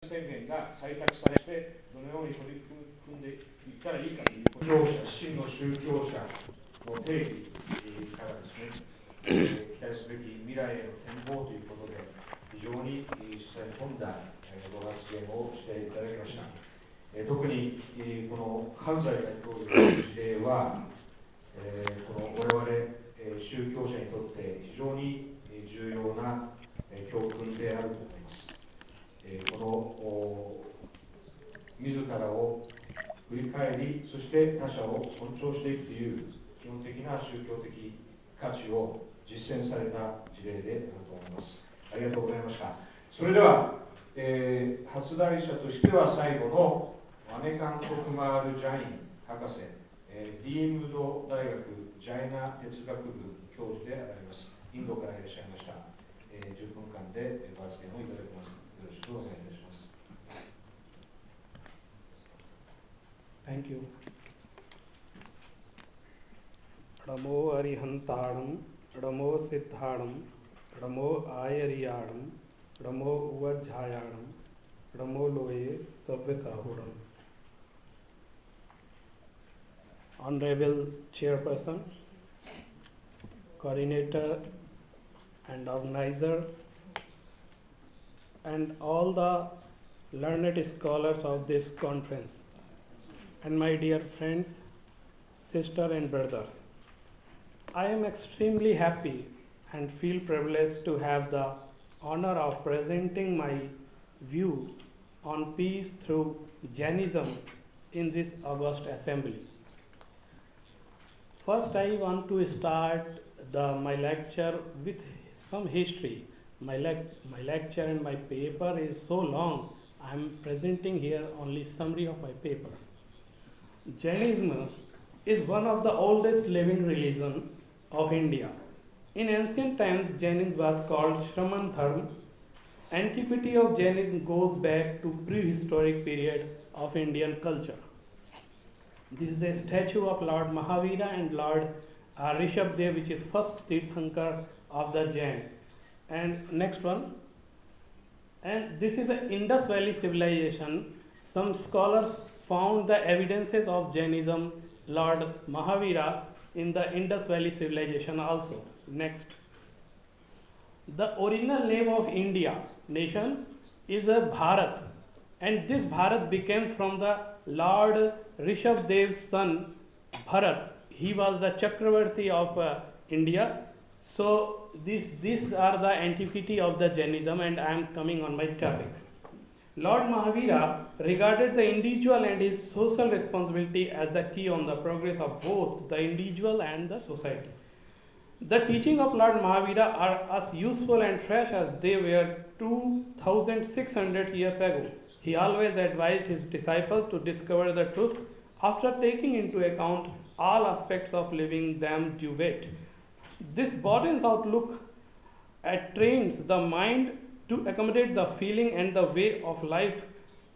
宣言が採択されて、どのように取り組んでいったらいいかということ、真の宗教者の定義からですね、期待すべき未来への展望ということで、非常に実際に富んだご発言をしていただきました。特にこのカウザイ大統領の事例は、この我々宗教者にとって非常に重要な教訓であると思います。この自らを振り返り、そして他者を尊重していくという基本的な宗教的価値を実践された事例であると思います。ありがとうございました。それでは、発題者としては最後のアネカント・クマール・ジャイン博士、ディームド大学ジャイナ哲学部教授であります。インドからいらっしゃいました。10分間でご発言をいただきます。よろしくお願いいたします。Thank you. Ramo Arihantaram, Ramo Siddharam, Ramo Ayariyaram, Ramo Uvajhayaram, Ramo Loe Sabvesahuram. Honorable Chairperson, Coordinator and Organizer, and all the learned scholars of this conference, and my dear friends, sisters and brothers. I am extremely happy and feel privileged to have the honor of presenting my view on peace through Jainism in this August assembly. First, I want to start my lecture with some history. My lecture and my paper is so long, I am presenting here only summary of my paper. Jainism is one of the oldest living religion of India. In ancient times, Jainism was called Shraman Dharma. Antiquity of Jainism goes back to prehistoric period of Indian culture. This is the statue of Lord Mahavira and Lord Rishabdev, which is first Tirthankar of the Jain. And next one. And this is the Indus Valley civilization. Some scholars found the evidences of Jainism, Lord Mahavira, in the Indus Valley civilization also. Next. The original name of India nation is a Bharat, and this Bharat became from the Lord Rishabdev's son Bharat. He was the Chakravarti of India. So these are the antiquity of the Jainism, and I am coming on my topic. Lord Mahavira regarded the individual and his social responsibility as the key on the progress of both the individual and the society. The teaching of Lord Mahavira are as useful and fresh as they were 2600 years ago. He always advised his disciples to discover the truth after taking into account all aspects of living them due weight. This broadens outlook trains the mind to accommodate the feeling and the way of life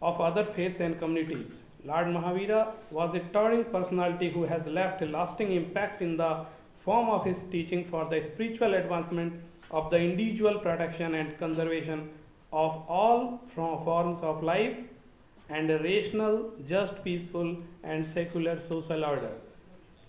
of other faiths and communities. Lord Mahavira was a towering personality who has left a lasting impact in the form of his teaching for the spiritual advancement of the individual protection and conservation of all forms of life and a rational, just, peaceful and secular social order.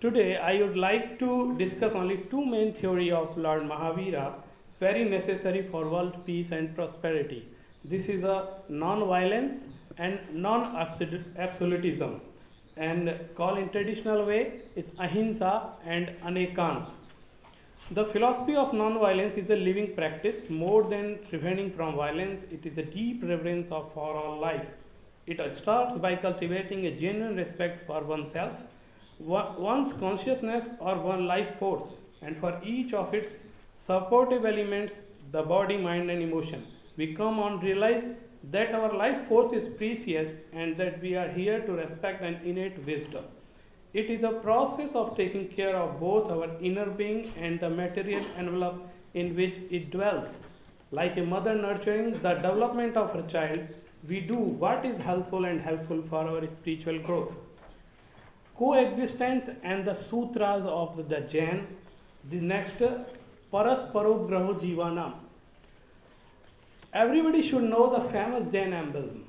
Today, I would like to discuss only two main theories of Lord Mahavira. It's very necessary for world peace and prosperity. This is a non-violence and non-absolutism, and called in traditional way is ahimsa and anekant. The philosophy of non-violence is a living practice. More than refraining from violence, it is a deep reverence for all life. It starts by cultivating a genuine respect for oneself, one's consciousness or one life force, and for each of its supportive elements, the body, mind and emotion. We come on realize that our life force is precious and that we are here to respect an innate wisdom. It is a process of taking care of both our inner being and the material envelope in which it dwells. Like a mother nurturing the development of her child, we do what is healthful and helpful for our spiritual growth. Coexistence and the sutras of the Jain. The next, Parasparo Graho Jivanam. Everybody should know the famous Jain emblem.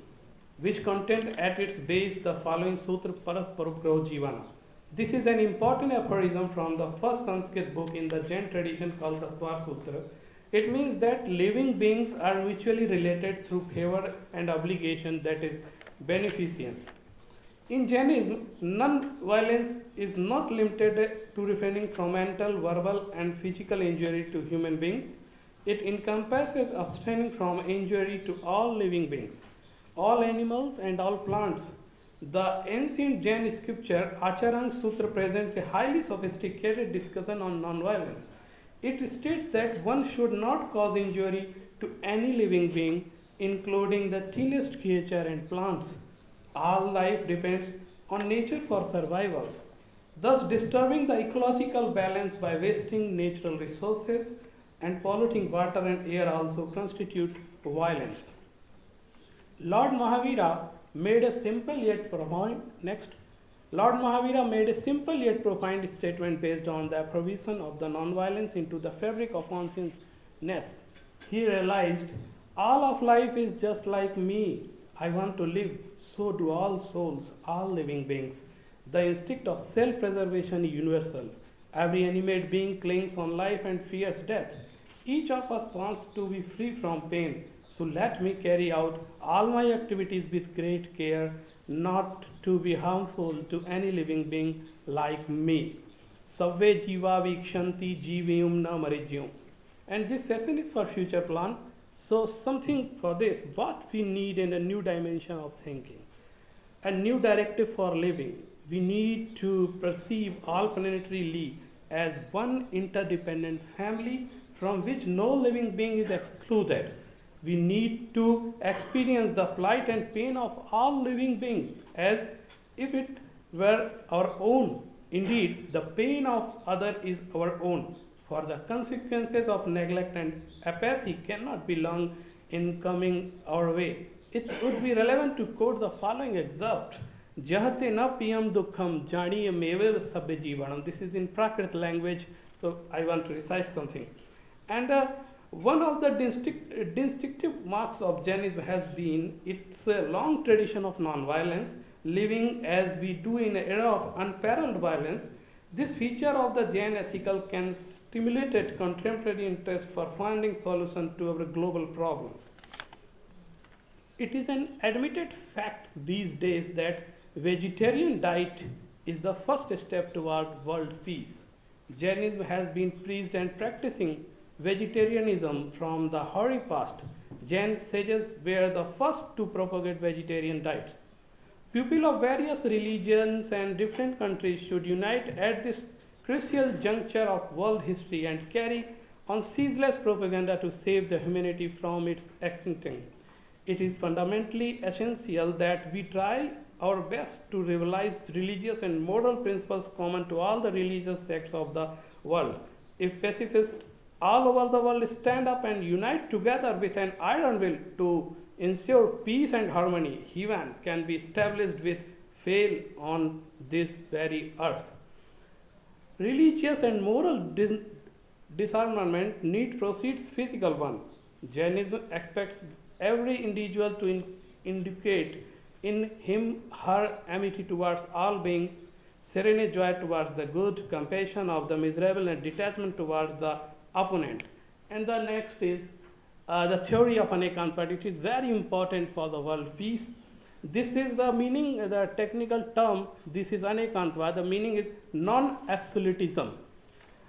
which contained at its base the following sutra Parasparupro Jivana. This is an important aphorism from the first Sanskrit book in the Jain tradition called the Tattva Sutra. It means that living beings are mutually related through favor and obligation, that is, beneficence. In Jainism, non-violence is not limited to refraining from mental, verbal, and physical injury to human beings. It encompasses abstaining from injury to all living beings, all animals, and all plants. The ancient Jain scripture Acharang Sutra presents a highly sophisticated discussion on non-violence. It states that one should not cause injury to any living being, including the tiniest creature and plants. All life depends on nature for survival. Thus, disturbing the ecological balance by wasting natural resources and polluting water and air also constitutes violence. Lord Mahavira made a simple yet profound Lord Mahavira made a simple yet profound statement based on the provision of the non-violence into the fabric of consciousness. He realized, all of life is just like me. I want to live, so do all souls, all living beings. The instinct of self-preservation is universal. Every animate being clings on life and fears death. Each of us wants to be free from pain. So let me carry out all my activities with great care, not to be harmful to any living being like me. Savve jiva vikshanti jivayum na marijyum. And this session is for future plan. So something for this, what we need in a new dimension of thinking, a new directive for living. We need to perceive all planetarily as one interdependent family from which no living being is excluded. We need to experience the plight and pain of all living beings as if it were our own. Indeed, the pain of other is our own, for the consequences of neglect and apathy cannot be long in coming our way. It would be relevant to quote the following excerpt. Jahate na piyam dukkham janiya mever sabbe jivanam. This is in Prakrit language, so I want to recite something. And one of the distinctive marks of Jainism has been its long tradition of non-violence, living as we do in an era of unparalleled violence. This feature of the Jain ethical can stimulate contemporary interest for finding solutions to our global problems. It is an admitted fact these days that vegetarian diet is the first step toward world peace. Jainism has been preached and practicing vegetarianism from the hoary past. Jain sages were the first to propagate vegetarian diets. People of various religions and different countries should unite at this crucial juncture of world history and carry on ceaseless propaganda to save the humanity from its extinction. It is fundamentally essential that we try our best to realize religious and moral principles common to all the religious sects of the world. If pacifists all over the world stand up and unite together with an iron will to ensure peace and harmony, heaven can be established with fail on this very earth. Religious and moral disarmament need proceeds physical one. Jainism expects every individual to indicate in him her amity towards all beings, serene joy towards the good, compassion of the miserable, and detachment towards the opponent. And the next is the theory of Anekant, but it is very important for the world peace. This is the meaning, the technical term, this is Anekantva, the meaning is non-absolutism.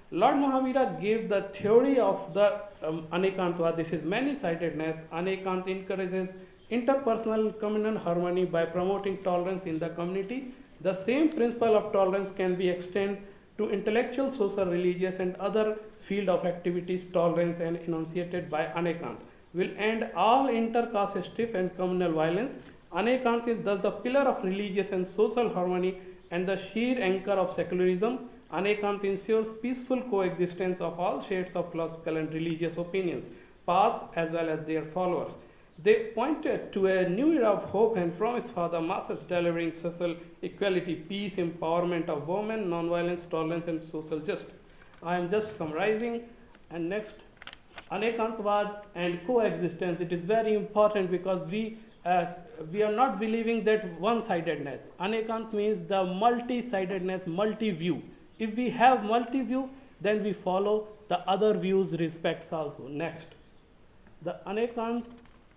Lord Mahavira gave the theory of the Anekantva, this is many-sidedness. Anekant encourages interpersonal and communal harmony by promoting tolerance in the community. The same principle of tolerance can be extended to intellectual, social, religious, and other field of activities. Tolerance and enunciated by Anekant will end all inter-caste strife and communal violence. Anekant is thus the pillar of religious and social harmony and the sheer anchor of secularism. Anekant ensures peaceful coexistence of all shades of philosophical and religious opinions, past as well as their followers. They pointed to a new era of hope and promise for the masses, delivering social equality, peace, empowerment of women, non-violence, tolerance, and social justice. I am just summarizing. And next, Anekantvad and coexistence. It is very important because we uh, we are not believing that one-sidedness. Anekant means the multi-sidedness, multi-view. If we have multi-view, then we follow the other views respects also. Next, the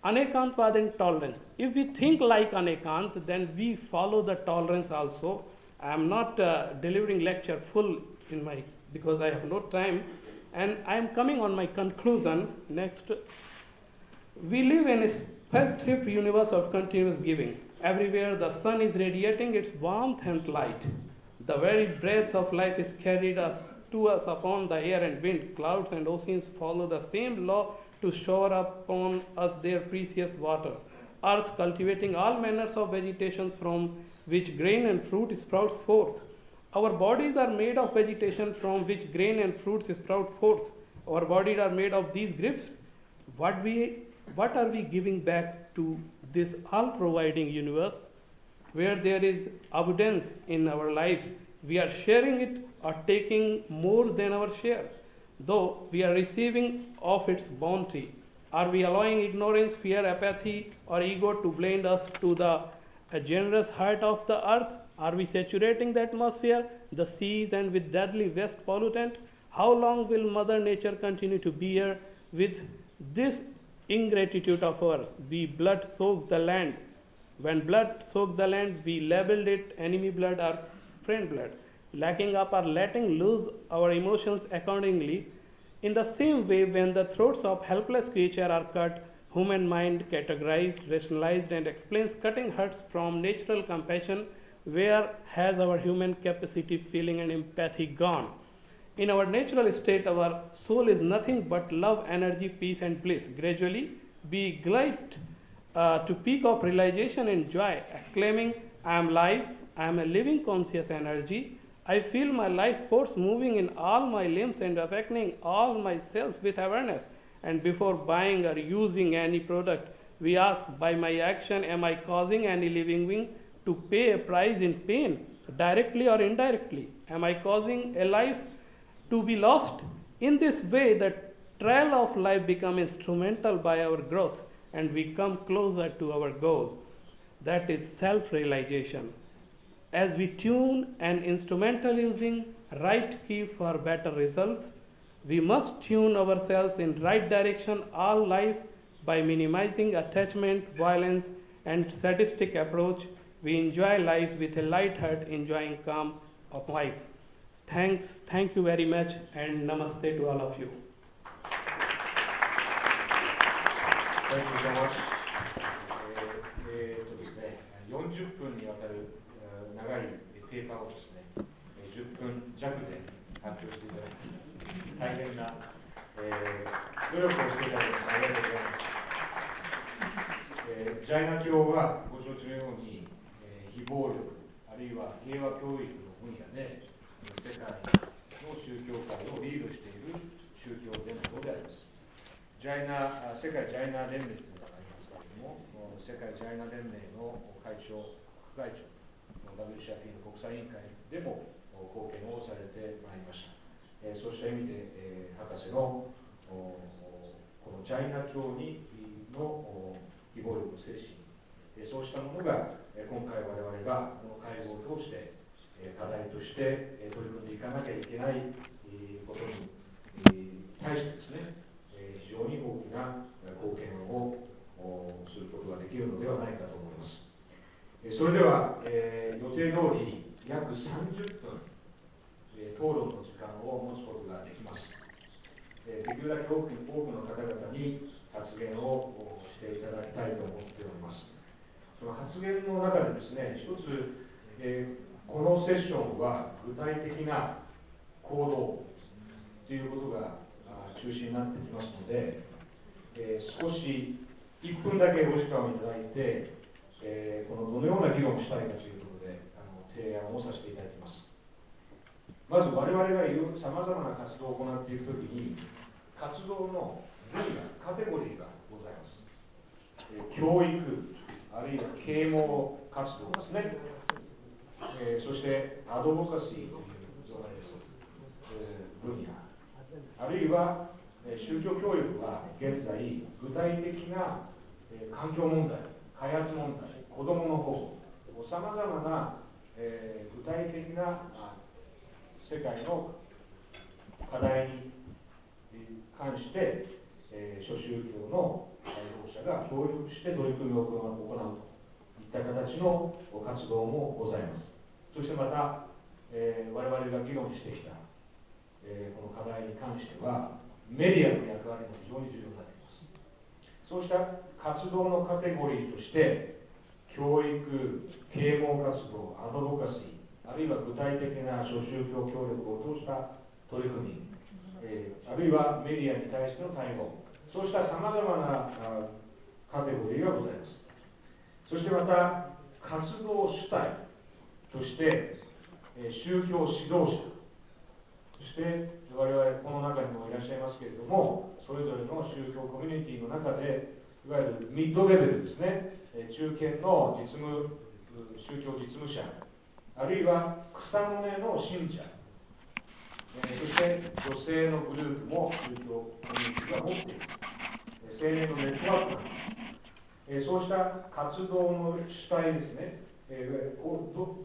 Anekantvad tolerance. If we think like Anekant, then we follow the tolerance also. I am not delivering lecture full in my because I have no time, and I am coming on my conclusion. Next, we live in a space-strip universe of continuous giving. Everywhere the sun is radiating its warmth and light. The very breath of life is carried to us upon the air and wind. Clouds and oceans follow the same law to shower upon us their precious water. Earth cultivating all manners of vegetations from which grain and fruit sprouts forth. Our bodies are made of vegetation from which grain and fruits sprout forth. Our bodies are made of these gifts. What are we giving back to this all-providing universe? Where there is abundance in our lives, we are sharing it or taking more than our share, though we are receiving of its bounty. Are we allowing ignorance, fear, apathy, or ego to blind us to the generous heart of the earth? Are we saturating the atmosphere, the seas, and with deadly waste pollutant? How long will Mother Nature continue to bear with this ingratitude of ours? Blood soaks the land. When blood soaks the land, we labeled it enemy blood or friend blood, lacking up or letting loose our emotions accordingly. In the same way, when the throats of helpless creatures are cut, human mind categorized, rationalized, and explains cutting hurts from natural compassion, where has our human capacity, feeling, and empathy gone? In our natural state, our soul is nothing but love, energy, peace, and bliss. Gradually, we glide to peak of realization and joy, exclaiming, I am life, I am a living conscious energy. I feel my life force moving in all my limbs and affecting all my cells with awareness. And before buying or using any product, we ask, by my action, am I causing any living being to pay a price in pain, directly or indirectly? Am I causing a life to be lost? In this way, the trail of life becomes instrumental by our growth, and we come closer to our goal. That is self-realization. As we tune an instrumental using right key for better results, we must tune ourselves in right direction all life by minimizing attachment, violence, and sadistic approach. We enjoy life with a light heart, enjoying calm of life. Thank you very much, and namaste to all of you. Thank you so much. ですね、40分にわたる長いペーパーをですね、10分弱で発表していただき、大変な努力をしていただきましてありがとうございます。ジャイナ教はご承知のように、非暴力あるいは平和教育の分野で世界の宗教界をリードしている宗教伝統であります。世界ジャイナ連盟というのがありますけれども、世界ジャイナ連盟の会長、副会長、WCRP の国際委員会でも貢献をされてまいりました。そうした意味で、博士のこのジャイナ教にの非暴力の精神、そうしたものが今回我々がこの会合を通して課題として取り組んでいかなきゃいけないことに対してですね、非常に大きな貢献をすることができるのではないかと思います。それでは、予定通り約30分、討論の時間を持つことができます。できるだけ多くの方々に発言をしていただきたいと思っております。その発言の中でですね、一つ、このセッションは具体的な行動ということが中心になってきますので、少し1分だけお時間をいただいて、このどのような議論をしたいかということで提案をさせていただきます。まず我々がさまざまな活動を行っていくときに、活動の分野、カテゴリーがございます。教育、あるいは啓蒙活動ですね。そしてアドボカシーという分野、あるいは宗教教育は現在具体的な環境問題、開発問題、子どもの保護、さまざまな、具体的な世界の課題に関して、諸宗教の代表者が協力して取り組みを行うといった形の活動もございます。そしてまた、我々が議論してきた、この課題に関しては、メディアの役割も非常に重要になっています。そうした活動のカテゴリーとして、教育、啓蒙活動、アドボカシー、あるいは具体的な諸宗教協力を通した取り組み、あるいはメディアに対しての対応、そうしたさまざまなカテゴリーがございます。そしてまた、活動主体として、宗教指導者、そして我々この中にもいらっしゃいますけれども、それぞれの宗教コミュニティの中で、いわゆるミッドレベルですね、中堅の宗教実務者、あるいは草の根の信者、そして女性のグループも宗教コミュニティが持っています。青年のネットワークなんです。そうした活動の主体ですね、ど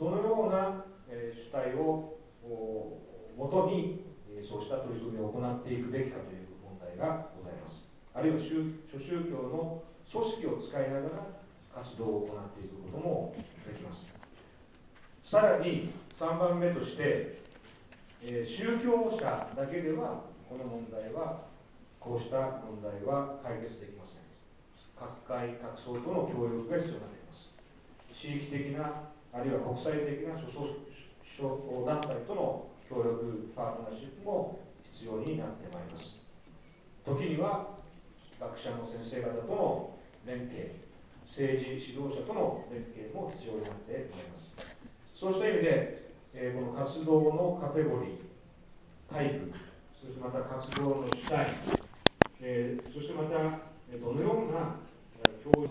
のような主体をもとにそうした取り組みを行っていくべきかという問題がございます。あるいは諸宗教の組織を使いながら活動を行っていくこともできます。さらに3番目として、宗教者だけではこの問題は、こうした問題は解決できません。各界各層との協力が必要になっています。地域的な、あるいは国際的な諸団体との協力パートナーシップも必要になってまいります。時には学者の先生方との連携、政治指導者との連携も必要になってまいります。そうした意味で、この活動のカテゴリー、タイプ、そしてまた活動の主体、そしてまたどのような教育